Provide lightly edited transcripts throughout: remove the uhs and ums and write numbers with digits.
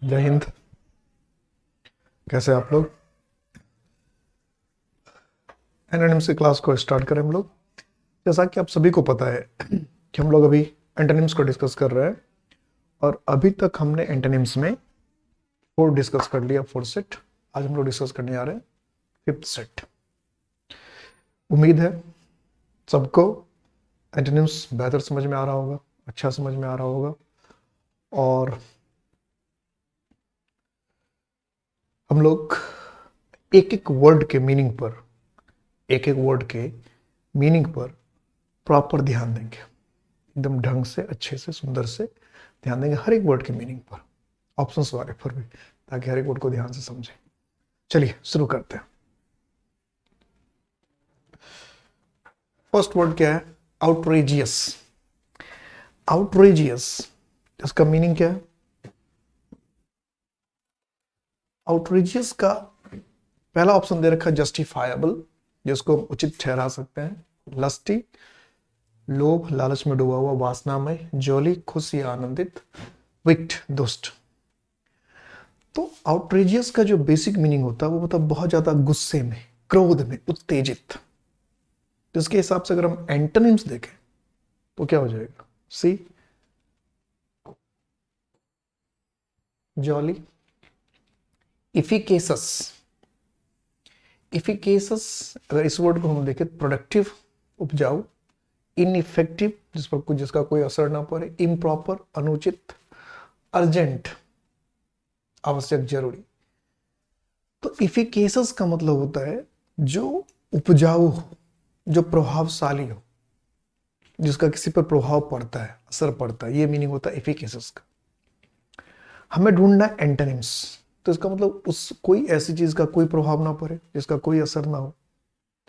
जय हिंद। कैसे आप लोग? एंटोनिम्स की क्लास को स्टार्ट करें हम लोग। जैसा कि आप सभी को पता है कि हम लोग अभी एंटोनिम्स को डिस्कस कर रहे हैं और अभी तक हमने एंटोनिम्स में 4 डिस्कस कर लिया, 4 सेट। आज हम लोग डिस्कस करने आ रहे हैं 5th सेट। उम्मीद है सबको एंटोनिम्स बेहतर समझ में आ रहा होगा, अच्छा समझ में आ रहा होगा। और हम लोग एक एक वर्ड के मीनिंग पर, एक एक वर्ड के मीनिंग पर प्रॉपर ध्यान देंगे, एकदम ढंग से, अच्छे से, सुंदर से ध्यान देंगे हर एक वर्ड के मीनिंग पर, ऑप्शंस वाले पर भी, ताकि हर एक वर्ड को ध्यान से समझें। चलिए शुरू करते हैं। फर्स्ट वर्ड क्या है? आउटरेजियस। आउटरेजियस, इसका मीनिंग क्या है? आउटरेजियस का पहला ऑप्शन दे रखा है जस्टिफाइबल, जिसको उचित ठहरा सकते हैं। लस्टी, लोभ, लालच में डूबा हुआ, वासनामय, जॉली, खुश या आनंदित, विक्ट, दुष्ट। तो आउटरेजियस का जो बेसिक मीनिंग होता है वो मतलब बहुत ज्यादा गुस्से में, क्रोध में, उत्तेजित। तो इसके हिसाब से अगर हम एंटोनिम्स देखें तो क्या हो जाएगा? सी, जॉली, इफिकेसस। इफिकेसस अगर इस वर्ड को हम देखें, प्रोडक्टिव, उपजाऊ, इनइफेक्टिव, जिस पर कुछ जिसका कोई असर ना पड़े, इम्प्रॉपर, अनुचित, अर्जेंट, आवश्यक, जरूरी। तो इफिकेसस का मतलब होता है जो उपजाऊ हो, जो प्रभावशाली हो, जिसका किसी पर प्रभाव पड़ता है, असर पड़ता है, ये मीनिंग होता है एफिकेसिस का। हमें ढूंढना है एंटोनिम्स। तो इसका मतलब उस कोई ऐसी चीज का कोई प्रभाव ना पड़े, जिसका कोई असर ना हो,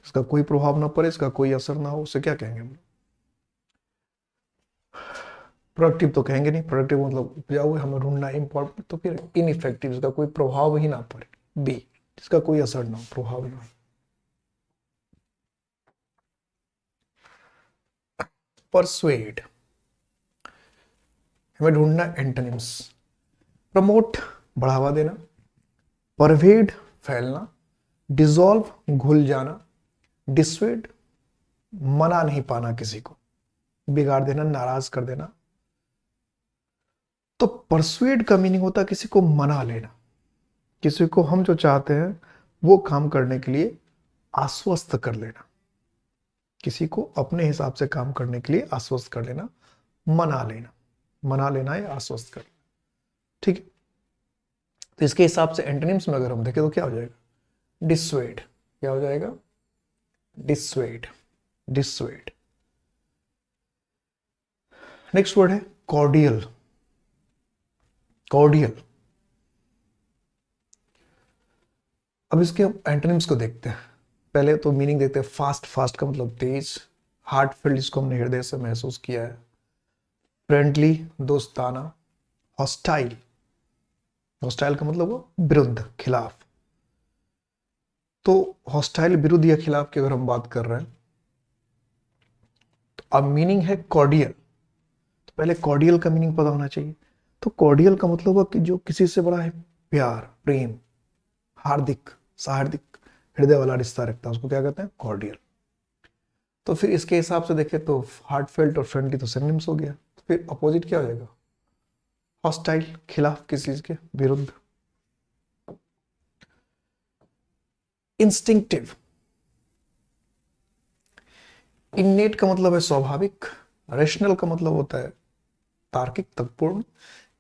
जिसका कोई प्रभाव ना पड़े, इसका कोई असर ना हो, उसे क्या कहेंगे हम? प्रोडक्टिव तो कहेंगे नहीं, प्रोडक्टिव मतलब उपजाऊ है, हमें ढूंढना है इम्पोर्टेंट। तो फिर इनइफेक्टिव, जिसका कोई प्रभाव ही ना पड़े, बी, जिसका कोई असर ना हो, प्रभाव ना हो। परसुएड, हमें ढूंढना एंटोनिम्स। प्रमोट, बढ़ावा देना, परवेड, फैलना, डिसॉल्व, घुल जाना, डिसवेड, मना नहीं पाना, किसी को बिगाड़ देना, नाराज कर देना। तो परसुएड का मीनिंग होता है किसी को मना लेना, किसी को हम जो चाहते हैं वो काम करने के लिए आश्वस्त कर लेना, किसी को अपने हिसाब से काम करने के लिए आश्वस्त कर लेना, मना लेना, मना लेना या आश्वस्त कर लेना। ठीक है। तो इसके हिसाब से एंटोनिम्स में अगर हम देखें तो क्या हो जाएगा? डिसवेड। क्या हो जाएगा? Dissuade, dissuade. नेक्स्ट वर्ड है कॉर्डियल। कॉर्डियल, अब इसके एंटोनिम्स को देखते हैं। पहले तो मीनिंग देखते हैं। फास्ट, फास्ट का मतलब तेज। हार्टफील्ड, जिसको हमने हृदय से महसूस किया है। फ्रेंडली, दोस्ताना। हॉस्टाइल, हॉस्टाइल का मतलब वो विरुद्ध, खिलाफ। तो हॉस्टाइल, विरुद्ध या खिलाफ की अगर हम बात कर रहे हैं तो अब मीनिंग है कॉर्डियल। तो पहले कॉर्डियल का मीनिंग पता होना चाहिए। तो कॉर्डियल का मतलब है कि जो किसी से बड़ा है प्यार, प्रेम, हार्दिक, साहार्दिक, हृदय वाला रिश्ता रखता है, उसको क्या कहते हैं? कॉर्डियल। तो फिर इसके हिसाब से देखें तो हार्टफेल्ट और फ्रेंडली तो सिनोनिम्स हो गया। तो फिर अपोजिट क्या हो जाएगा? हॉस्टाइल, खिलाफ, किसी चीज के विरुद्ध। इंस्टिंक्टिव, इन्नेट का मतलब है स्वाभाविक। रेशनल का मतलब होता है तार्किक, तर्कपूर्ण।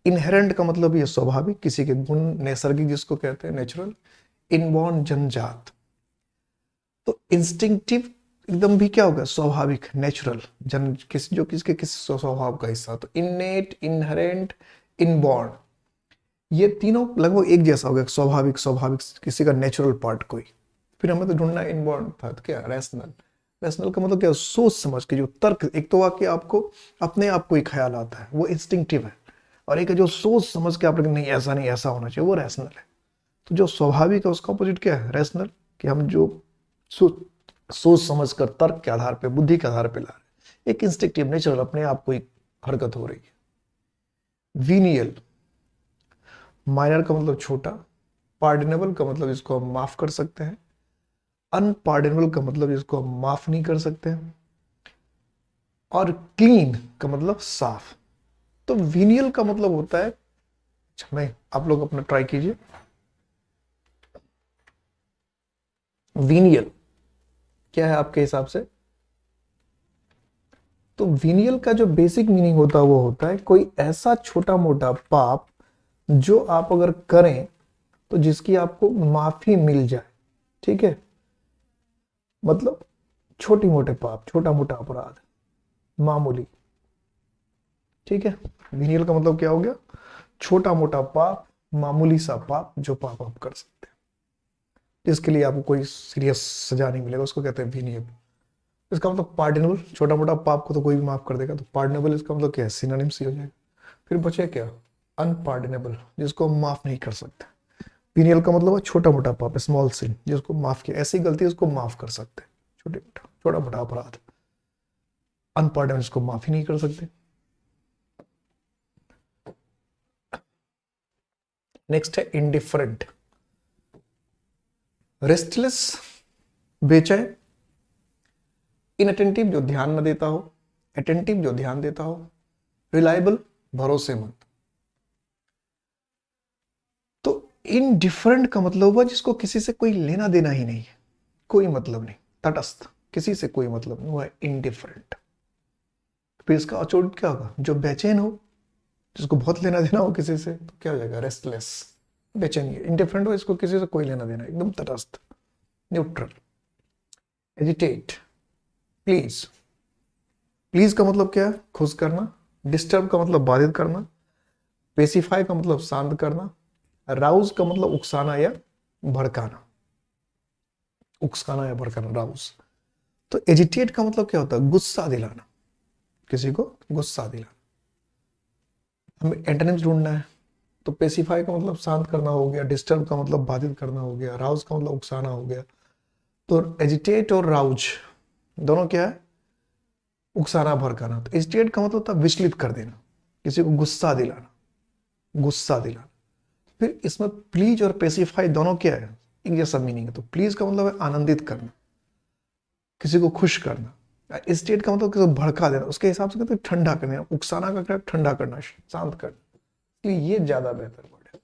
इनहेरेंट का मतलब ये स्वाभाविक, किसी के गुण, नैसर्गिक, जिसको कहते हैं नेचुरल। इनबॉर्न, जन्मजात। तो इंस्टिंक्टिव एकदम भी क्या होगा? स्वाभाविक, नेचुरल, जन, किसी जो किसके किस स्वभाव का हिस्सा। तो इननेट, इनहेरेंट, इनबॉर्न, ये तीनों लगभग एक जैसा हो गया। स्वाभाविक, स्वाभाविक, किसी का नेचुरल पार्ट कोई। फिर हमें तो ढूंढना इनबॉर्न था, तो क्या? रैशनल। रैशनल का मतलब क्या? सोच समझ के, जो तर्क, एक तो वाकई आपको अपने आप को ही ख्याल आता है, वो इंस्टिंक्टिव है। और एक है जो सोच समझ के आप लोग, नहीं ऐसा नहीं, ऐसा होना चाहिए, वो रैशनल है। तो जो स्वाभाविक है उसका अपोजिट क्या है? रैशनल। कि हम जो सोच समझ कर, तर्क के आधार पे, बुद्धि के आधार पे ला रहे हैं। एक इंस्टिंक्टिव, नेचुरल, अपने आप को ही हरकत हो रही है। वीनियल, माइनर का मतलब छोटा, पार्डनेबल का मतलब इसको हम माफ कर सकते हैं, अनपार्डनेबल का मतलब इसको हम माफ नहीं कर सकते हैं, और क्लीन का मतलब साफ। तो वीनियल का मतलब होता है, अच्छा मैं, आप लोग अपना ट्राई कीजिए। वीनियल क्या है आपके हिसाब से? तो वीनियल का जो बेसिक मीनिंग होता है वो होता है कोई ऐसा छोटा मोटा पाप जो आप अगर करें तो जिसकी आपको माफी मिल जाए। ठीक है, मतलब छोटी मोटे पाप, छोटा मोटा अपराध, मामूली। ठीक है, वीनियल का मतलब क्या हो गया? छोटा मोटा पाप, मामूली सा पाप जो पाप आप कर सकते हैं, जिसके लिए आपको कोई सीरियस सजा नहीं मिलेगा, उसको कहते हैं वीनियल। इसका मतलब पार्डनेबल, छोटा मोटा पाप को तो कोई भी माफ कर देगा, तो पार्डनेबल इसका मतलब क्या है? सिनोनिम से हो जाएगा। फिर बचे क्या? अनपार्डनेबल, जिसको हम माफ नहीं कर सकते। वीनियल का मतलब है छोटा मोटा पाप, स्मॉल सिन, जिसको माफ किया, ऐसी गलती उसको माफ कर सकते हैं, छोटे मोटा, छोटा मोटा अपराध। अनपार्डनेबल इसको माफ ही नहीं कर सकते। नेक्स्ट है इंडिफरेंट। रेस्टलेस, बेचैन, इनअटेंटिव जो ध्यान न देता हो, अटेंटिव जो ध्यान देता हो, रिलायबल भरोसेमंद। तो इनडिफरेंट का मतलब हुआ जिसको किसी से कोई लेना देना ही नहीं है, कोई मतलब नहीं, तटस्थ, किसी से कोई मतलब नहीं, वो है इनडिफरेंट। फिर इसका अचोट क्या होगा? जो बेचैन हो, जिसको बहुत लेना देना हो किसी से, तो क्या हो जाएगा? रेस्टलेस, बेचैनी। इंडिफरेंट हो, इसको किसी से कोई लेना देना, एकदम तटस्थ, न्यूट्रल। एजिटेट, प्लीज, प्लीज का मतलब क्या है? खुश करना। डिस्टर्ब का मतलब बाधित करना। पेसिफाई का मतलब शांत करना। राउज का मतलब उकसाना या भड़काना, उकसाना या भड़काना, राउज। तो एजिटेट का मतलब क्या होता है? गुस्सा दिलाना, किसी को गुस्सा दिलाना। हमें एंटोनिम्स ढूंढना है, तो पेसिफाई का मतलब शांत करना हो गया, डिस्टर्ब का मतलब बाधित करना हो गया, राउज का मतलब उकसाना हो गया। तो एजिटेट और राउज दोनों क्या है? उकसाना भड़काना। तो एजिटेट का मतलब होता है विचलित कर देना, किसी को गुस्सा दिलाना, गुस्सा दिलाना। फिर इसमें प्लीज और पेसिफाई दोनों क्या है? एक जैसा मीनिंग है। तो प्लीज का मतलब है आनंदित करना, किसी को खुश करना। स्टेट का मतलब किसी को भड़का देना, उसके हिसाब से कहते हैं ठंडा करना। उकसाना का क्या? ठंडा करना, शांत करना। इसलिए ये ज्यादा बेहतर वर्ड है,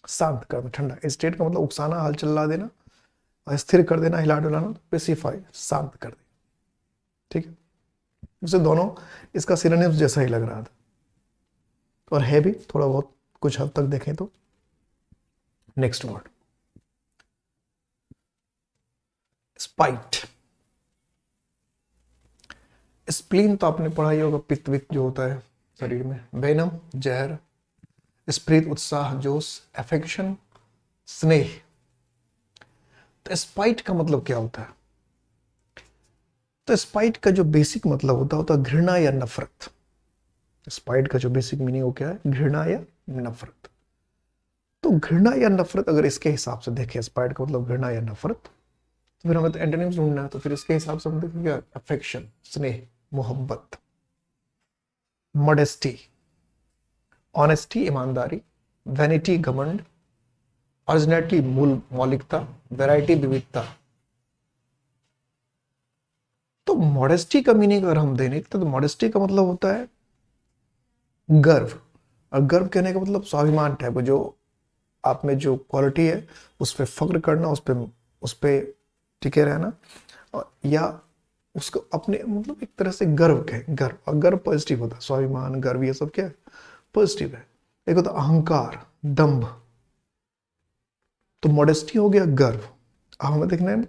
शांत करना, ठंडा। स्टेट का मतलब उकसाना, हल चला देना, और स्थिर कर देना, हिला डुलाना। पेसिफाई, शांत कर देना। ठीक है, उसे दोनों इसका सिनोनिम्स जैसा ही लग रहा था, और है भी थोड़ा बहुत, कुछ हद तक देखें तो। Next word, spite. स्प्लीन तो आपने पढ़ा ही होगा, पित्त वित्त जो होता है शरीर में। वेनम, जहर। स्प्रीत, उत्साह, जोश, अफेक्शन, स्नेह। तो स्पाइट का मतलब क्या होता है? तो स्पाइट का जो बेसिक मतलब होता है घृणा या नफरत। स्पाइट का जो बेसिक मीनिंग हो क्या है? घृणा या नफरत। तो घृणा या नफरत अगर इसके हिसाब से देखें, स्पाइट का मतलब घृणा या नफरत, तो फिर हमें तो एंटोनिम्स ढूंढना है। तो फिर इसके हिसाब से हम देखेंगे अफेक्शन, स्नेह, मोहब्बत। मॉडेस्टी, ऑनेस्टी, ईमानदारी। वैनिटी, घमंड। ओरिजिनलिटी, मूल, मौलिकता। वैरायटी, विविधता। तो मॉडेस्टी का मीनिंग अगर हम देने तो मॉडेस्टी का मतलब होता है गर्व। और गर्व कहने का मतलब स्वाभिमान टाइप, जो आप में जो क्वालिटी है उस पर फख्र करना, उस पे टिके रहना, और या उसको अपने मतलब एक तरह से गर्व कहे, गर्व। और गर्व पॉजिटिव होता है, स्वाभिमान, गर्व, ये सब क्या है? पॉजिटिव है। एक होता अहंकार, दंभ। तो मॉडेस्टी हो गया गर्व, अब हमें देखना है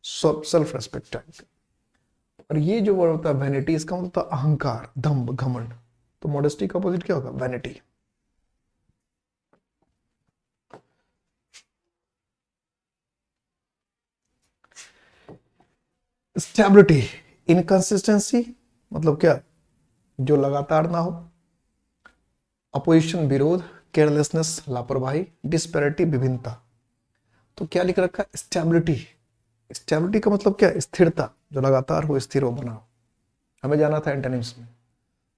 सेल्फ रेस्पेक्ट टाइप। और ये जो वर्ड होता है वैनिटी, इसका मतलब होता है अहंकार, दंभ, घमंड। तो मॉडेस्टी का अपोजिट क्या होगा? वैनिटी। स्टेबिलिटी, इनकंसिस्टेंसी, मतलब क्या? जो लगातार ना हो। अपोजिशन, विरोध। केयरलेसनेस, लापरवाही। डिस्पैरिटी, विभिन्नता। तो क्या लिख रखा है? स्टेबिलिटी। स्टेबिलिटी का मतलब क्या? स्थिरता, जो लगातार हो, स्थिर हो, बना हो। हमें जाना था एंटोनिम्स में।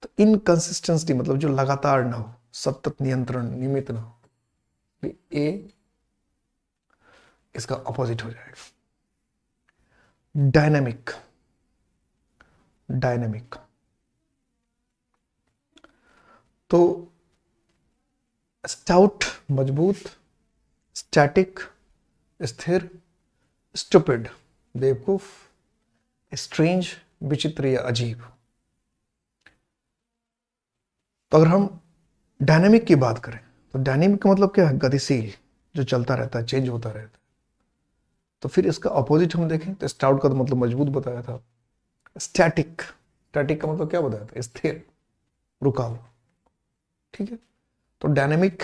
तो इनकंसिस्टेंसी मतलब जो लगातार ना हो, सतत, नियंत्रण, नियमित ना हो। ए इसका ऑपोजिट हो जाएगा। डायनेमिक, डायनेमिक तो स्टाउट मजबूत, स्टैटिक स्थिर, स्टूपिड बेवकूफ, स्ट्रेंज विचित्र या अजीब। तो अगर हम डायनेमिक की बात करें तो डायनेमिक का मतलब क्या है? गतिशील, जो चलता रहता है, चेंज होता रहता है। तो फिर इसका अपोजिट हम देखें तो स्टाउट का तो मतलब मजबूत बताया था। स्टैटिक, स्टैटिक का मतलब क्या बताया था? स्थिर, रुका हुआ। ठीक है, तो डायनेमिक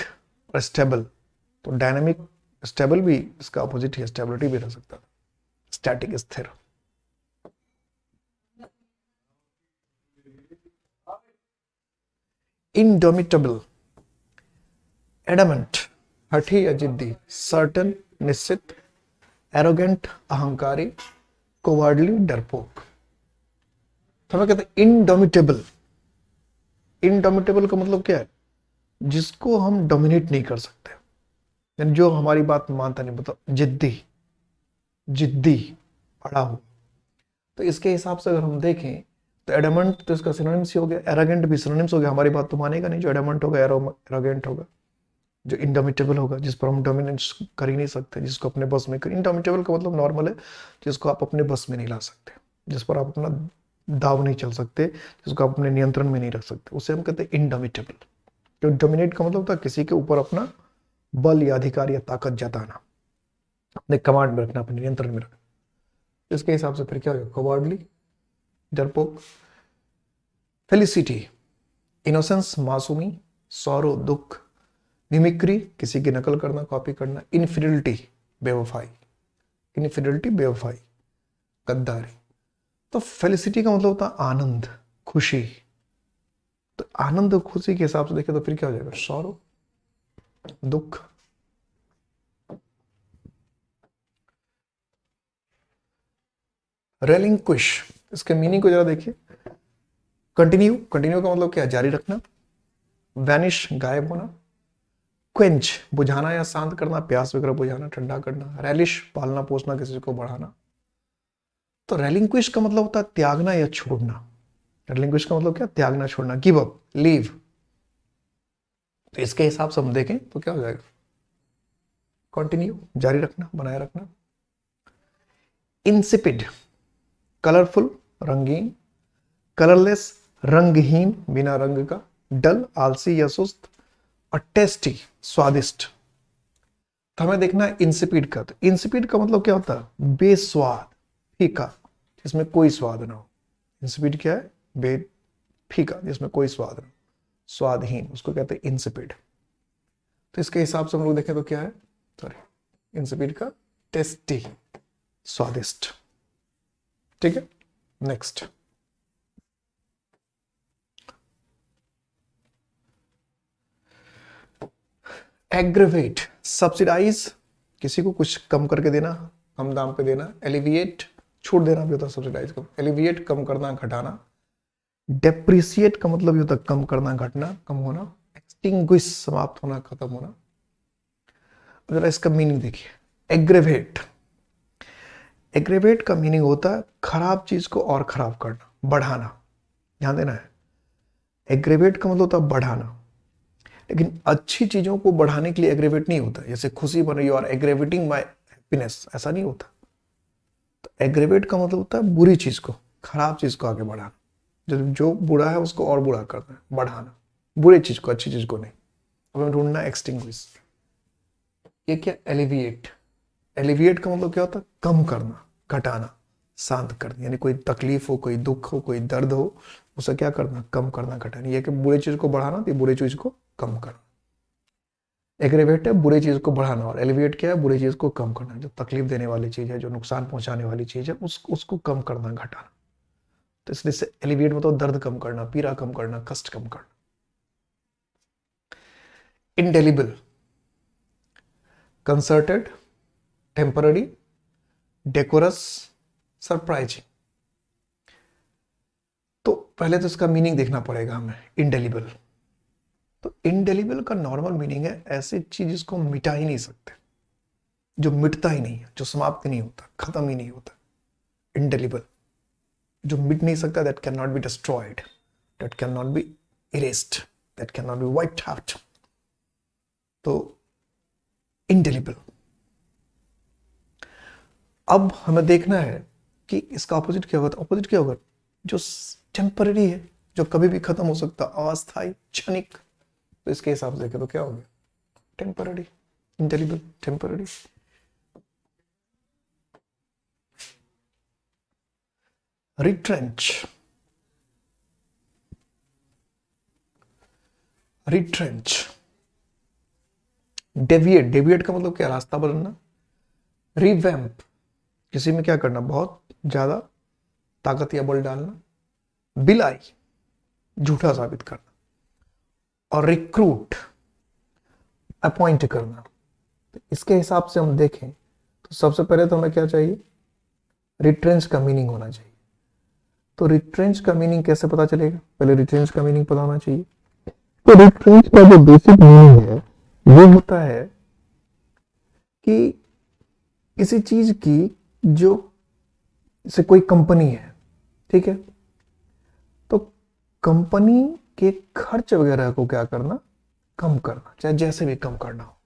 और स्टेबल, तो डायनेमिक स्टेबल भी इसका अपोजिट है, स्टेबिलिटी भी रह सकता है। स्टैटिक स्थिर। इंडोमिटेबल, एडमेंट हठी या जिद्दी, सर्टन निश्चित, एरोगेंट अहंकारी, कोवार्डली डरपोक। तो हमें कहते हैं इंडोमिटेबल। इंडोमिटेबल का मतलब क्या है? जिसको हम डोमिनेट नहीं कर सकते, यानी जो हमारी बात मानता नहीं, मतलब जिद्दी, जिद्दी अड़ा हुआ। तो इसके हिसाब से अगर हम देखें तो एडमेंट तो इसका सिनोनिम्स ही हो गया, एरोगेंट भी सिनोनिम्स हो गया। हमारी बात तो मानेगा नहीं। जो एडमेंट होगा एरोगेंट होगा, जो इंडोमिटेबल होगा जिस पर हम डोमिनेंस कर ही नहीं सकते, जिसको अपने बस में कर। इंडोमिटेबल का मतलब नॉर्मल है जिसको आप अपने बस में नहीं ला सकते, जिस पर आप अपना दाव नहीं चल सकते, जिसको आप अपने नियंत्रण में नहीं रख सकते, उसे हम कहते हैं इंडोमिटेबल। तो डोमिनेट का मतलब होता है किसी के ऊपर अपना बल या अधिकार या ताकत जताना, अपने कमांड में रखना, अपने नियंत्रण में रखना। इसके हिसाब से फिर क्या होगा? कवर्डली डरपोक। फेलिसिटी, इनोसेंस मासूमी, सौरो दुख, मिमिक्री किसी की नकल करना, कॉपी करना, इनफिडिलिटी बेवफाई, इनफिडिलिटी बेवफाई, गद्दारी। तो फेलिसिटी का मतलब होता है आनंद, खुशी। तो आनंद और खुशी के हिसाब से देखें तो फिर क्या हो जाएगा? सौरो दुख। रेलिंक्विश, इसके मीनिंग को जरा देखिए। कंटिन्यू, कंटिन्यू का मतलब क्या है? जारी रखना। वैनिश गायब होना। क्वेंच बुझाना या शांत करना, प्यास वगैरह बुझाना, ठंडा करना। रैलिश पालना पोसना, किसी को बढ़ाना। तो रेलिंक्विश का मतलब होता है त्यागना या छोड़ना। रेलिंक्विश का मतलब क्या? त्यागना, छोड़ना, गिव अप, लीव। तो इसके हिसाब से हम देखें तो क्या हो जाएगा? कंटिन्यू जारी रखना, बनाए रखना। इंसिपिड कलरफुल रंगीन, कलरलेस रंगहीन बिना रंग का, डल आलसी या सुस्त, और टेस्टी स्वादिष्ट। तो हमें देखना है इंसिपिड का। तो इंसिपिड का मतलब क्या होता है? बेस्वाद, फीका, जिसमें कोई स्वाद ना हो। इंसिपिड क्या है? बे फीका, जिसमें कोई स्वाद ना हो, स्वादहीन, उसको कहते हैं इंसिपिड। तो इसके हिसाब से हम लोग देखें तो क्या है? सॉरी, इंसिपिड का टेस्टी, स्वादिष्ट। ठीक है, नेक्स्ट। एग्रेवेट, सब्सिडाइज किसी को कुछ कम करके देना, कम दाम पे देना। एलिविएट छूट देना भी होता है सब्सिडाइज को। एलिविएट कम करना, घटाना। डेप्रिसिएट का मतलब ये होता है कम करना, घटना, कम होना। एक्सटिंग्विश समाप्त होना, खत्म होना। जरा इसका मीनिंग देखिए। एग्रेवेट, एग्रेवेट का मीनिंग होता है खराब चीज को और खराब करना, बढ़ाना। ध्यान देना है, एग्रेवेट का मतलब होता है बढ़ाना। लेकिन अच्छी चीजों को बढ़ाने के लिए एग्रेवेट नहीं होता। जैसे खुशी बन रही, और एग्रेवेटिंग माई हैप्पीनेस, ऐसा नहीं होता। तो एग्रेवेट का मतलब होता है बुरी चीज को, खराब चीज को आगे बढ़ाना। जो बुरा है उसको और बुरा करना है, बढ़ाना। बुरी चीज को, अच्छी चीज को नहीं। अब हमें ढूंढना एक्सटिंग्विश। ये क्या? एलिविएट। एलिविएट का मतलब क्या होता है? कम करना, घटाना, शांत करना। यानी कोई तकलीफ हो, कोई दुख हो, कोई दर्द हो, उसे क्या करना? कम करना, घटाना। ये कि बुरी चीज को बढ़ाना, तो बुरी चीज को कम करना। एग्रेवेट है बुरी चीज को बढ़ाना, और एलिविएट क्या है? बुरी चीज को कम करना। जो तकलीफ देने वाली चीज है, जो नुकसान पहुंचाने वाली चीज है, उसको कम करना, घटाना। तो इसलिए से एलिविएट मतलब दर्द कम करना, पीड़ा कम करना, कष्ट कम करना। Indelible, concerted, temporary, decorous, surprising. तो पहले तो इसका मीनिंग देखना पड़ेगा हमें। इंडेलिबल, तो इंडेलिबल का नॉर्मल मीनिंग है ऐसी चीज जिसको हम मिटा ही नहीं सकते, जो मिटता ही नहीं है, जो समाप्त नहीं होता, खत्म ही नहीं होता। इंडेलिबल, जो मिट नहीं सकता, that can not be destroyed, that can not be erased, that can not be wiped out. तो इंडेलिबल। अब हमें देखना है कि इसका ऑपोजिट क्या होगा। ऑपोजिट क्या होगा? जो टेम्पररी है, जो कभी भी खत्म हो सकता, अस्थायी, क्षणिक। तो इसके हिसाब से देखें तो क्या हो गया? Temporary. Indelible, temporary. Retrench, retrench. Deviate, deviate का मतलब क्या? रास्ता बदलना। रिवैम्प, किसी में क्या करना? बहुत ज्यादा ताकत या बल डालना। बिलाई, झूठा साबित करना। और रिक्रूट, अपॉइंट करना। तो इसके हिसाब से हम देखें तो सबसे पहले तो हमें क्या चाहिए? रिट्रेंच का मीनिंग होना चाहिए। तो रिट्रेंच का मीनिंग कैसे पता चलेगा? पहले रिट्रेंच का मीनिंग पता होना चाहिए। तो रिट्रेंच का जो बेसिक मीनिंग है वो होता है कि किसी चीज की, जो से कोई कंपनी है, ठीक है, तो कंपनी के खर्च वगैरह को क्या करना? कम करना, चाहे जैसे भी कम करना हो।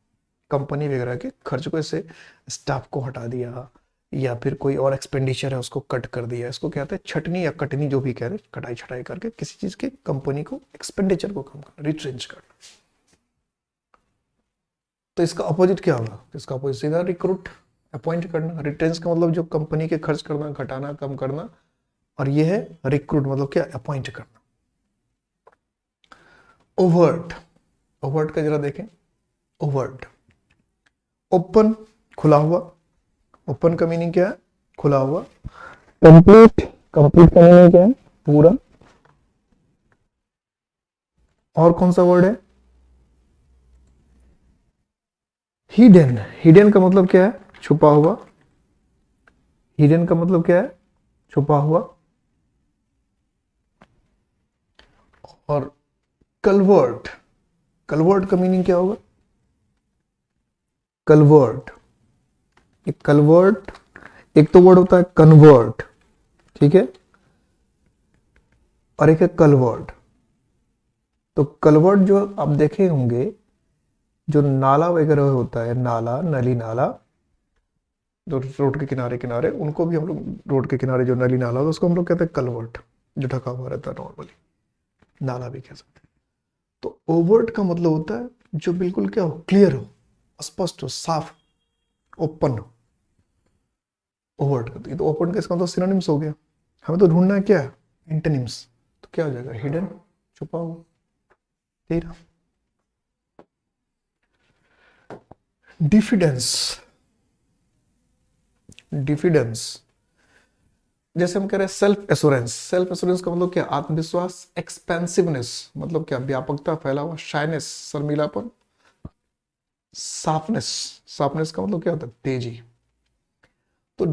कंपनी वगैरह के खर्च को, ऐसे स्टाफ को हटा दिया या फिर कोई और एक्सपेंडिचर है उसको कट कर दिया, इसको क्या कहते हैं? छटनी या कटनी, जो भी कह रहे, कटाई छटाई करके किसी चीज के कंपनी को एक्सपेंडिचर को कम करना, रिट्रेंच करना। तो इसका अपोजिट क्या होगा? इसका अपोजिट सीधा रिक्रूट, अपॉइंट करना। रिट्रेंच का मतलब जो कंपनी के खर्च करना, घटाना, कम करना। और ये है रिक्रूट, मतलब क्या? अपॉइंट करना। ओवर्ट, ओवर्ट का जरा देखें। ओवर्ट, ओपन, खुला हुआ। ओपन का मीनिंग क्या है? खुला हुआ। कंप्लीट, कंप्लीट का मीनिंग क्या है? पूरा। और कौन सा वर्ड है? हिडन, हिडन का मतलब क्या है? छुपा हुआ। हिडन का मतलब क्या है? छुपा हुआ। और कलवर्ट, कलवर्ट का मीनिंग क्या होगा? कलवर्ट, एक कलवर्ट, एक तो वर्ड होता है कन्वर्ट, ठीक है, और एक है कलवर्ट। तो कलवर्ट जो आप देखे होंगे, जो नाला वगैरह होता है, नाला, नली नाला, जो रोड के किनारे किनारे, उनको भी हम लोग, रोड के किनारे जो नली नाला होता है उसको हम लोग कहते हैं कलवर्ट, जो ढका हुआ रहता है नॉर्मली, नाला भी कह सकते हैं। तो ओवर्ट का मतलब होता है जो बिल्कुल क्या हो? क्लियर हो, स्पष्ट हो, साफ, ओपन हो। ओवर्ट का तो ओपन का इसका मतलब सिनोनिम्स हो गया। हमें तो ढूंढना है क्या? एंटोनिम्स। तो क्या हो जाएगा? हिडन, छुपा हुआ, तेरा। डिफिडेंस, डिफिडेंस, जैसे हम कह रहे हैं सेल्फ एश्योरेंस। सेल्फ एश्योरेंस का मतलब क्या? आत्मविश्वास। एक्सपेंसिवनेस मतलब क्या? व्यापकता, फैला हुआ। शाइनेस, शर्मीलापन। साफनेस, साफनेस का मतलब क्या होता है? तेजी। तो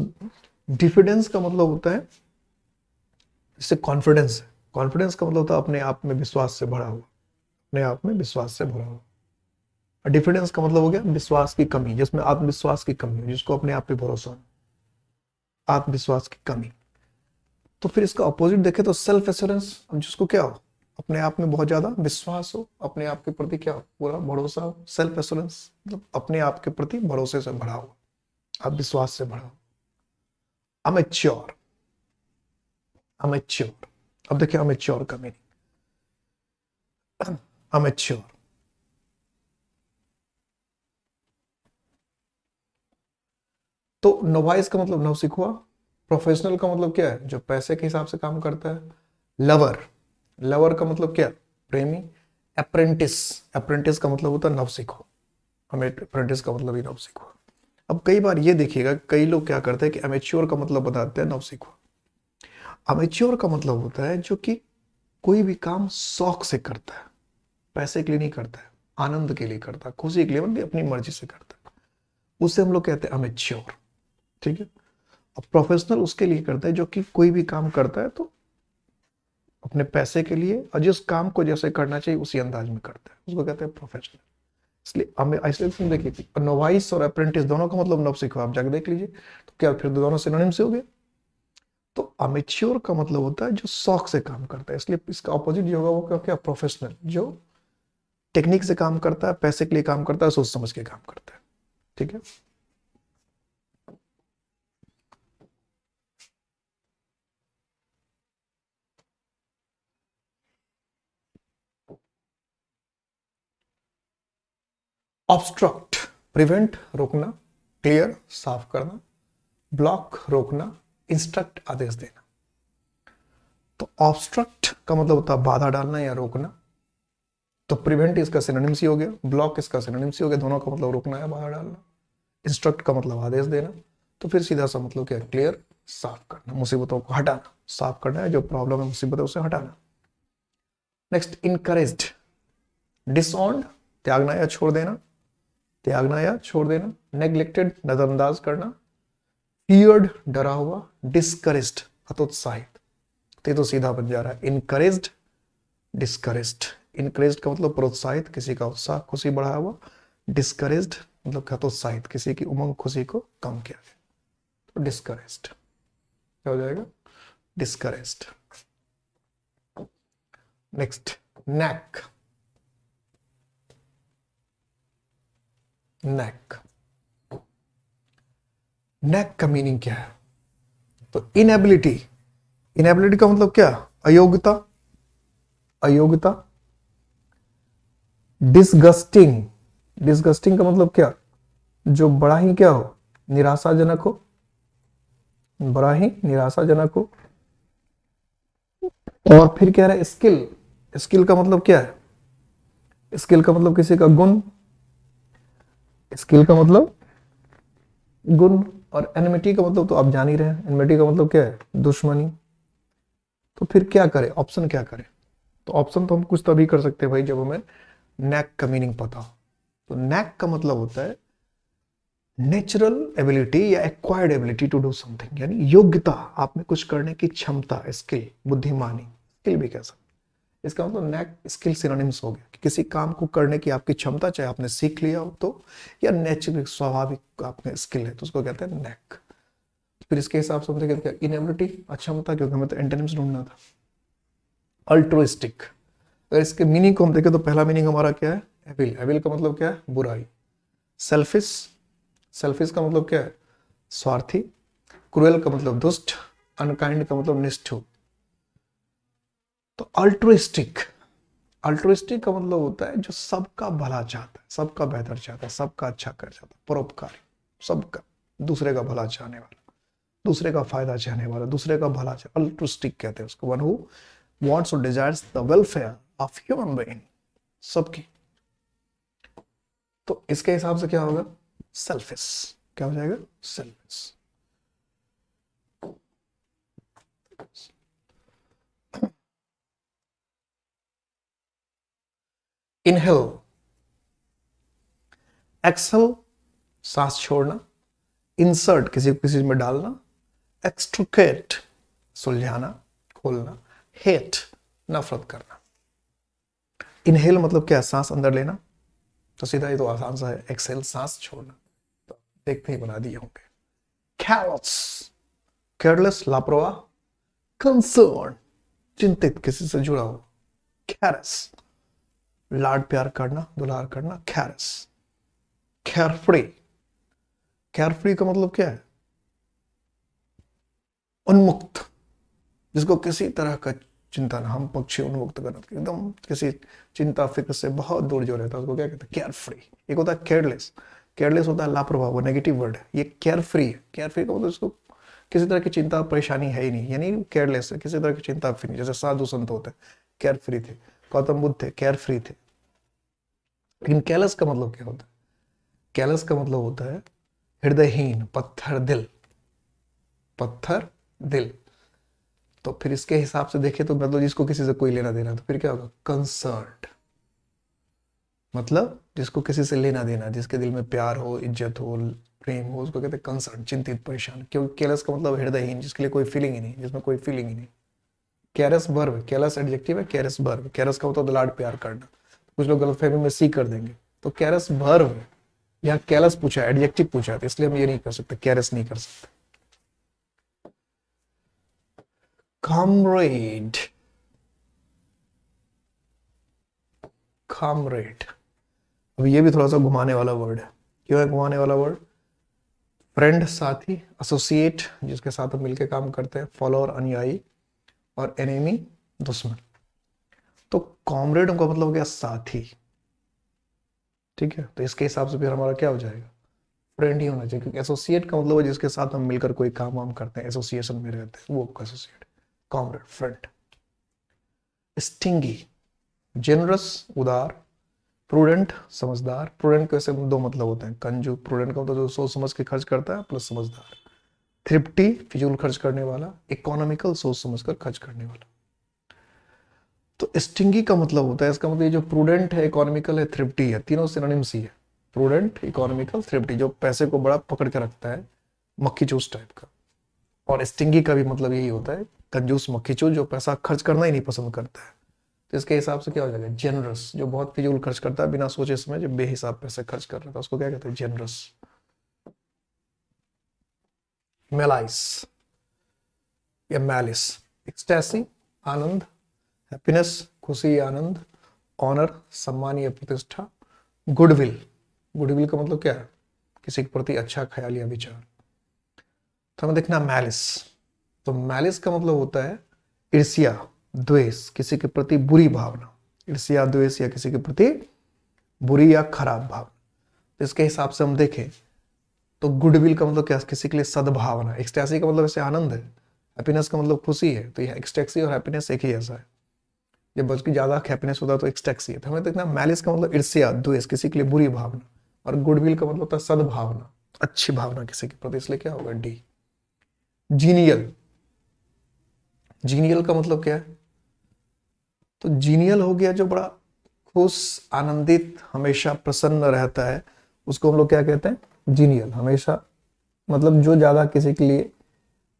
डिफिडेंस का मतलब होता है जैसे कॉन्फिडेंस है। कॉन्फिडेंस का मतलब होता है अपने आप में विश्वास से भरा हुआ, अपने आप में विश्वास से भरा हुआ। और डिफिडेंस का मतलब हो गया विश्वास की कमी, जिसमें आत्मविश्वास की कमी हो, जिसको अपने आप पे भरोसा हो, आत्मविश्वास की कमी। तो फिर इसका अपोजिट देखें तो सेल्फ एश्योरेंस, जिसको क्या हो? अपने आप में बहुत ज्यादा विश्वास हो, अपने आप के प्रति क्या हो? पूरा भरोसा हो। सेल्फ एश्योरेंस मतलब अपने आप के प्रति भरोसे से भरा हो, आप विश्वास से भरा हो। Amateur, amateur. अब देखिए अमेच्योर का मीनिंग। अमेच्योर, तो नोवाइस का मतलब नवसिखुआ। प्रोफेशनल का मतलब क्या है? जो पैसे के हिसाब से काम करता है। लवर, लवर का मतलब क्या? प्रेमी। अप्रेंटिस, अप्रेंटिस का मतलब होता है नवसिखुआ। हमें अप्रेंटिस का मतलब ही नवसिखुआ। अब कई बार ये देखिएगा, कई लोग क्या करते हैं कि अमेच्योर का मतलब बताते हैं नवसिखुआ। अमेच्योर का मतलब होता है जो कि कोई भी काम शौक से करता है, पैसे के लिए नहीं करता है, आनंद के लिए करता है, खुशी के लिए, मतलब अपनी मर्जी से करता है, उसे हम लोग कहते हैं अमेच्योर, ठीक है। अब प्रोफेशनल उसके लिए करता है जो कि कोई भी काम करता है तो अपने पैसे के लिए और जिस काम को जैसे करना चाहिए उसी अंदाज में करता है, उसको कहते हैं प्रोफेशनल। इसलिए हमें ऐसे तुम देखिए, नोवाइस और अप्रेंटिस दोनों का मतलब नव सीखो, आप जाके देख लीजिए, तो क्या फिर दोनों सिनोनिम से हो गए। तो अमेच्योर का मतलब होता है जो शौक से काम करता है, इसलिए इसका ऑपोजिट जो होगा वो क्या क्या, प्रोफेशनल, जो टेक्निक से काम करता है, पैसे के लिए काम करता है, सोच समझ के काम करता है। ठीक है। ऑब्स्ट्रक्ट, प्रिवेंट रोकना, क्लियर साफ करना, ब्लॉक रोकना, इंस्ट्रक्ट आदेश देना। तो ऑब्स्ट्रक्ट का मतलब होता है बाधा डालना या रोकना, तो प्रिवेंट इसका सिनोनिम सी हो गया, ब्लॉक इसका सिनोनिम सी हो गया, दोनों का मतलब रोकना या बाधा डालना। इंस्ट्रक्ट का मतलब आदेश देना, तो फिर सीधा सा मतलब क्या, क्लियर साफ करना, मुसीबतों को हटाना, साफ करना है जो प्रॉब्लम है, मुसीबत है उसे हटाना। नेक्स्ट, इनकरेज्ड, डिसऑन्ड, त्यागना या छोड़ देना, त्यागना या छोड़ देना। नेग्लेक्टेड, नजरअंदाज करना। फियर्ड, डरा हुआ। डिस्करेज्ड, हतोत्साहित। तो सीधा बन जा रहा है इनकरेज्ड, डिस्करेज्ड। इनकरेज्ड का मतलब प्रोत्साहित, किसी का उत्साह खुशी बढ़ाया हुआ। डिस्करेज्ड मतलब हतोत्साहित, किसी की उमंग खुशी को कम किया गया, तो डिस्करेज्ड क्या हो जाएगा, discouraged. Next, knack, knack, knack का मीनिंग क्या है, तो इनएबिलिटी, इनएबिलिटी का मतलब क्या, अयोग्यता, अयोग्यता। डिसगस्टिंग, डिसगस्टिंग का मतलब क्या, जो बड़ा ही क्या हो, निराशाजनक हो, बड़ा ही निराशाजनक हो। और फिर कह रहा है स्किल, स्किल का मतलब क्या है, स्किल का मतलब किसी का गुण, स्किल का मतलब गुण। और एनिमिटी का मतलब तो आप जान ही रहे हैं, एनिमिटी का मतलब क्या है, दुश्मनी। तो फिर क्या करें, ऑप्शन क्या करें, तो ऑप्शन तो हम कुछ तभी कर सकते हैं भाई जब हमें नैक का मीनिंग पता हो। तो नैक का मतलब होता है नेचुरल एबिलिटी या acquired ability to do something, यानी योग्यता, आप में कुछ करने की क्षमता, स्किल, बुद्धिमानी, स्किल भी कह सकते। इसका मतलब नैक स्किल सिनोनिम्स हो गया कि किसी काम को करने की आपकी क्षमता, चाहे आपने सीख लिया हो तो, या नेचुरल स्वाभाविक आप में स्किल है, तो उसको कहते हैं नैक। फिर इसके हिसाब से हम कहते हैं इनएबिलिटी, अक्षमता, क्योंकि हमें तो एंटोनिम्स ढूंढना था। अल्ट्रुइस्टिक, अगर इसके मीनिंग को हम देखें तो पहला मीनिंग हमारा क्या है, एविल, एविल का मतलब क्या है, बुराई। सेल्फिश, सेल्फिश का मतलब क्या है, स्वार्थी। क्रूएल का मतलब दुष्ट। अनकाइंड का मतलब निष्ठुर। तो अल्ट्रुइस्टिक, अल्ट्रुइस्टिक का मतलब होता है जो सबका भला चाहता है, सबका बेहतर चाहता है, सबका अच्छा कर चाहता है, परोपकारी, सबका, दूसरे का भला चाहने वाला, दूसरे का फायदा चाहने वाला, दूसरे का भला चाह, अल्ट्रुइस्टिक कहते हैं उसको, वन हु वांट्स और desires the welfare of human being, सबकी। तो इसके हिसाब से क्या होगा, सेल्फिश, क्या हो जाएगा, सेल्फिश। इनहेल, एक्सहल सांस छोड़ना। इंसर्ट किसी को किसी में डालना। एक्सट्रिकेट सुलझाना, खोलना। हेट नफरत करना। इनहेल मतलब क्या, सांस अंदर लेना, तो सीधा ही तो आसान सा है, एक्सेल सांस छोड़ना, तो देखते ही बना दिए होंगे। कैलस, केयरलेस लापरवाह। कंसर्न चिंतित, किसी से जुड़ा हो। कैरस लाड प्यार करना, दुलार करना, कैरस। केयरफ्री, केयरफ्री का मतलब क्या है, उन्मुक्त, जिसको किसी तरह का चिंता ना, हम पक्षी उन्मुक्त करना, एकदम किसी चिंता फिक्र से बहुत दूर जो रहता है उसको क्या कहते हैं, केयर फ्री। एक होता है केयरलेस, केयरलेस होता है लापरवाह, वो नेगेटिव वर्ड है। ये केयर फ्री है, केयर फ्री का मतलब उसको किसी तरह की चिंता परेशानी है ही नहीं, यानी केयरलेस है, किसी तरह की चिंता फ्री। जैसे साधु संत होते केयर फ्री थे, गौतम बुद्ध थे केयर फ्री थे। लेकिन कैलस का मतलब क्या होता है, कैलस का मतलब होता है हृदयहीन, पत्थर दिल, पत्थर दिल। तो फिर इसके हिसाब से देखें तो मतलब जिसको किसी से कोई लेना देना, तो फिर क्या होगा, कंसर्न्ड, मतलब जिसको किसी से लेना देना, जिसके दिल में प्यार हो, इज्जत हो, प्रेम हो, उसको कहते हैं कंसर्न, चिंतित, परेशान। क्योंकि केयरलेस का मतलब हृदयहीन, जिसके लिए कोई फीलिंग ही नहीं, जिसमें कोई फीलिंग ही नहीं। कैरस वर्ब, कैरस एडजेक्टिव है, कैरस वर्ब। कैरस का होता है लाड प्यार करना, कुछ लोग गलतफहमी में सी कर देंगे, तो कैरस वर्ब है। यहाँ कैरस पूछा है, एडजेक्टिव पूछा है, तो इसलिए हम ये नहीं कर सकते, कैरस नहीं कर सकते। कॉमरेड, कॉमरेड, अब ये भी थोड़ा सा घुमाने वाला वर्ड है। क्यों है घुमाने वाला वर्ड? फ्रेंड साथी, एसोसिएट जिसके साथ हम मिलकर काम करते हैं, फॉलोअर अनुयायी, और एनिमी दुश्मन। तो कॉमरेड का मतलब हो गया साथी, ठीक है। तो इसके हिसाब से फिर हमारा क्या हो जाएगा? फ्रेंड ही होना चाहिए, क्योंकि एसोसिएट का मतलब है जिसके साथ हम मिलकर कोई काम वाम करते हैं, एसोसिएशन में रहते हैं, वो associate. Comrade, friend. Stingy, generous उदार, प्रूडेंट समझदार। प्रूडेंट के वैसे दो मतलब होते हैं, कंजू, प्रूडेंट का मतलब जो सोच समझ के खर्च करता है, प्लस समझदार। थ्रिफ्टी, फिजूल खर्च करने वाला। इकोनॉमिकल, सोच समझकर खर्च करने वाला। तो स्टिंगी का मतलब होता है, इसका मतलब ये जो प्रूडेंट है, इकोनॉमिकल है, थ्रिफ्टी है, तीनों सिनोनिम्स ही है। प्रूडेंट, इकोनॉमिकल, थ्रिफ्टी, जो पैसे को बड़ा पकड़ के रखता है, मक्खी चूस टाइप का। और स्टिंगी का भी मतलब यही होता है, कंजूस, मक्खी चूस, जो पैसा खर्च करना ही नहीं पसंद करता है। तो इसके हिसाब से क्या हो जाएगा? जेनरस, जो बहुत फिजूल खर्च करता है, बिना सोचे समझे बेहिसाब पैसे खर्च कर रहा था, उसको क्या कहते हैं? जेनरस। मेलाइस या मैलिस, एक्सटेसी, आनंद, हैप्पीनेस, खुशी, आनंद, ऑनर, सम्मान या प्रतिष्ठा, गुडविल। गुडविल का मतलब क्या है? किसी के प्रति अच्छा ख्याल या विचार। तो हमें देखना मैलिस। तो मैलिस का मतलब होता है ईर्ष्या, द्वेष, किसी के प्रति बुरी भावना। ईर्ष्या, द्वेष या किसी के प्रति बुरी या खराब भावना। तो इसके हिसाब से हम देखें तो गुडविल का मतलब क्या? किसी के लिए सद्भावना। एक्सटैसी का मतलब ऐसे आनंद है। हैप्पीनेस का मतलब खुशी है। तो यह एक्सटैक्सी और हैप्पीनेस एक ही ऐसा है। जब बल्कि ज्यादा हैप्पीनेस होता है तो एक्सटैक्सी है। तो हमें देखना मैलिस का मतलब ईर्ष्या, द्वेष, किसी के लिए बुरी भावना। और गुडविल का मतलब होता है सद्भावना, अच्छी भावना किसी के प्रति। इसलिए क्या होगा? डी। जीनियल, जीनियल का मतलब क्या है? तो जीनियल हो गया जो बड़ा खुश, आनंदित, हमेशा प्रसन्न रहता है, उसको हम लोग क्या कहते हैं? जीनियल। हमेशा मतलब जो ज्यादा किसी के लिए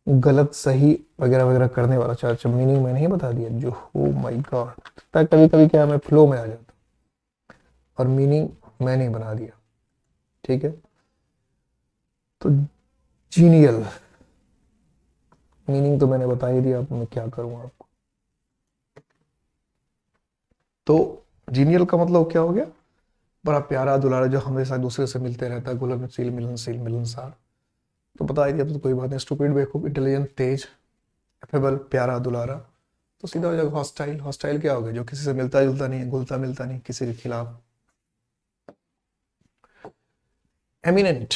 गलत सही वगैरह वगैरह करने वाला। अच्छा, मीनिंग मैंने ही बता दिया जो। ओ माय गॉड, कभी कभी क्या मैं फ्लो में आ जाता और मीनिंग मैंने ही बना दिया, ठीक है। तो जीनियल मीनिंग तो मैंने बता ही दिया, अब मैं क्या करूं आपको। तो जीनियल का मतलब क्या हो गया? बड़ा प्यारा दुलारा, जो हमेशा दूसरे से मिलते रहता है, घुलनशील, मिलनशील, मिलनसार। तो बता ही दिया, तो कोई बात नहीं। स्टूपिड, बेवकूफ, इंटेलिजेंट, तेज, एफेबल, प्यारा, दुलारा। तो सीधा हो जाएगा हॉस्टाइल। हॉस्टाइल क्या हो गया? जो किसी से मिलता जुलता नहीं है, घुलता मिलता नहीं, किसी के खिलाफ। एमिनेंट,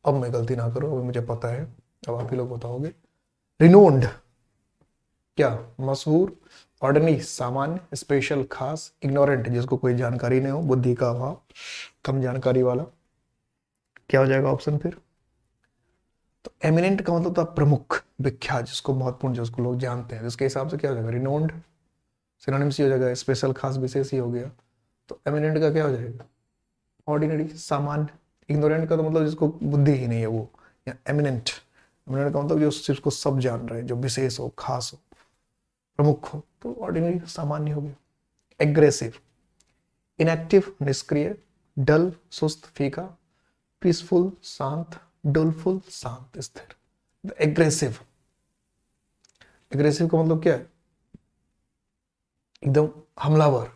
अब मैं गलती ना करूं, अभी मुझे पता है, अब आप ही लोग बताओगे। रिनोन्ड, क्या? मशहूर। ऑर्डिनरी, सामान्य। स्पेशल, खास। इग्नोरेंट, जिसको कोई जानकारी नहीं हो, बुद्धि का अभाव, कम जानकारी वाला। क्या हो जाएगा ऑप्शन फिर? तो एमिनेंट का मतलब था प्रमुख, विख्यात, जिसको महत्वपूर्ण, जिसको लोग जानते हैं। जिसके हिसाब से क्या हो जाएगा? रिनोन्ड सिनोनिम्स ही हो जाएगा, स्पेशल, खास, विशेष ही हो गया। तो एमिनेंट का क्या हो जाएगा? ऑर्डिनरी, सामान्य। इग्नोरेंट का तो मतलब जिसको बुद्धि ही नहीं है वो, या एमिनेंट। एमिनेंट का मतलब जो चीज को सब जान रहे हैं, जो विशेष हो, खास हो, प्रमुख हो। तो ऑर्डिनरी, सामान्य हो गया। एग्रेसिव, इनएक्टिव, निष्क्रिय, डल, सुस्त, फीका, पीसफुल, शांत, डुलफुल, शांत, स्थिर। एग्रेसिव, एग्रेसिव का मतलब क्या है? एकदम हमलावर।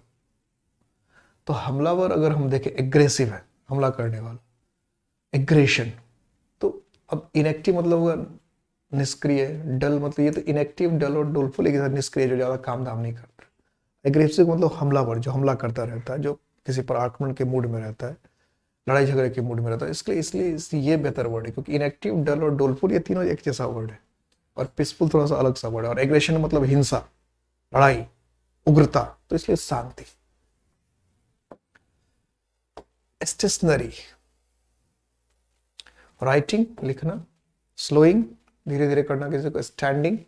तो हमलावर अगर हम देखें, एग्रेसिव है, हमला करने वाला, एग्रेशन। तो अब इनएक्टिव मतलब होगा निष्क्रिय, डल मतलब, ये तो इनएक्टिव, डल और डुलफुल एक निष्क्रिय, जो ज्यादा काम धाम नहीं करता। एग्रेसिव मतलब हमलावर, जो हमला करता रहता है, जो किसी पर आक्रमण के मूड में रहता है, लड़ाई झगड़े के मूड में रहता है। इसलिए ये बेहतर वर्ड है, क्योंकि इनएक्टिव, डल और डोलफुल ये तीनों एक जैसा वर्ड है, और पीसफुल थोड़ा सा अलग सा वर्ड है। और एग्रेशन मतलब हिंसा, लड़ाई, उग्रता, तो इसलिए शांति। स्टेशनरी, राइटिंग, लिखना। स्लोइंग, धीरे धीरे करना किसी को। स्टैंडिंग,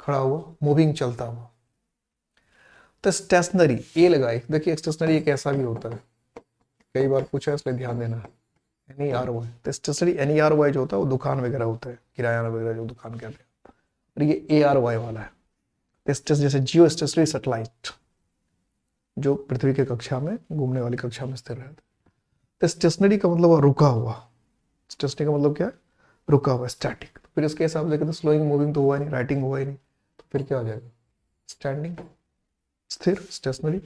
खड़ा हुआ। मूविंग, चलता हुआ। तो स्टेशनरी, ए लगाए। देखिए स्टेशनरी एक ऐसा भी होता है, कई बार पूछा है, इसलिए ध्यान देना है। NERY, तो स्टेशनरी NERY जो होता है वो दुकान वगैरह होता है, किराया वगैरह जो दुकान कहते हैं। और ये ARY वाला है, जैसे जियो स्टेशनरी सैटेलाइट जो पृथ्वी के कक्षा में घूमने वाली कक्षा में स्थिर रहता है। स्टेशनरी का मतलब रुका हुआ, स्टेशनरी का मतलब क्या है, रुका हुआ, स्टैटिक। फिर इसके हिसाब से कहते हैं स्लोइंग मूविंग तो हुआ ही नहीं, राइटिंग हुआ ही नहीं, तो फिर क्या हो जाएगा, स्टैंडिंग, स्थिर, स्टेशनरी।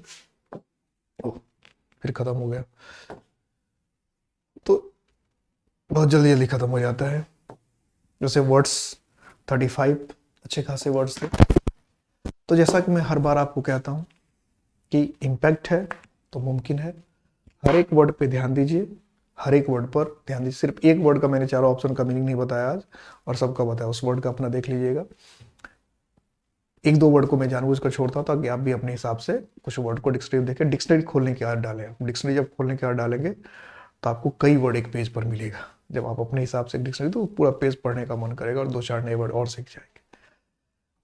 ओ, फिर खत्म हो गया। तो बहुत जल्दी जल्दी खत्म हो जाता है। जैसे वर्ड्स 35 अच्छे खासे वर्ड्स थे। तो जैसा कि मैं हर बार आपको कहता हूँ कि इम्पैक्ट है तो मुमकिन है। हर एक वर्ड पे ध्यान दीजिए, हर एक वर्ड पर ध्यान दीजिए। सिर्फ एक वर्ड का मैंने चारों ऑप्शन का मीनिंग नहीं बताया आज, और सबका बताया, उस वर्ड का अपना देख लीजिएगा। एक दो वर्ड को मैं जानबूझकर छोड़ता हूँ ताकि आप भी अपने हिसाब से कुछ वर्ड को डिक्शनरी देखें। डिक्शनरी खोलने की आदत डालें। डिक्शनरी जब खोलने की आदत डालेंगे तो आपको कई वर्ड एक पेज पर मिलेगा। जब आप अपने हिसाब से डिक्शनरी, तो पूरा पेज पढ़ने का मन करेगा और दो चार नए वर्ड और सीख जाएंगे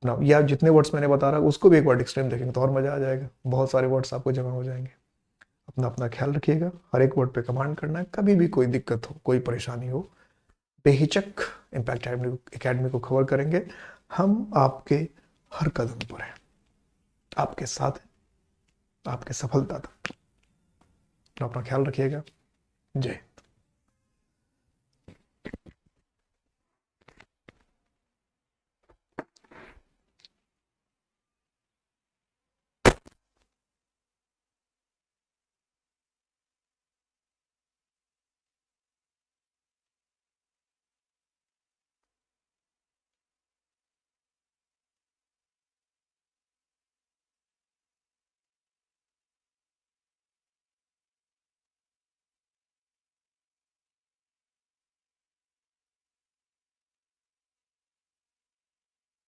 ना। या जितने वर्ड्स मैंने बता रहा उसको भी एक बार डिक्शनरी में देखेंगे तो और मजा आ जाएगा, बहुत सारे वर्ड्स आपको जमा हो जाएंगे। अपना अपना ख्याल रखिएगा, हर एक वर्ड पे कमांड करना है। कभी भी कोई दिक्कत हो, कोई परेशानी हो, बेहिचक इम्पैक्ट एकेडमी को खबर करेंगे। हम आपके हर कदम पर हैं, आपके साथ हैं, आपके सफलता तक। अपना ख्याल रखिएगा। जय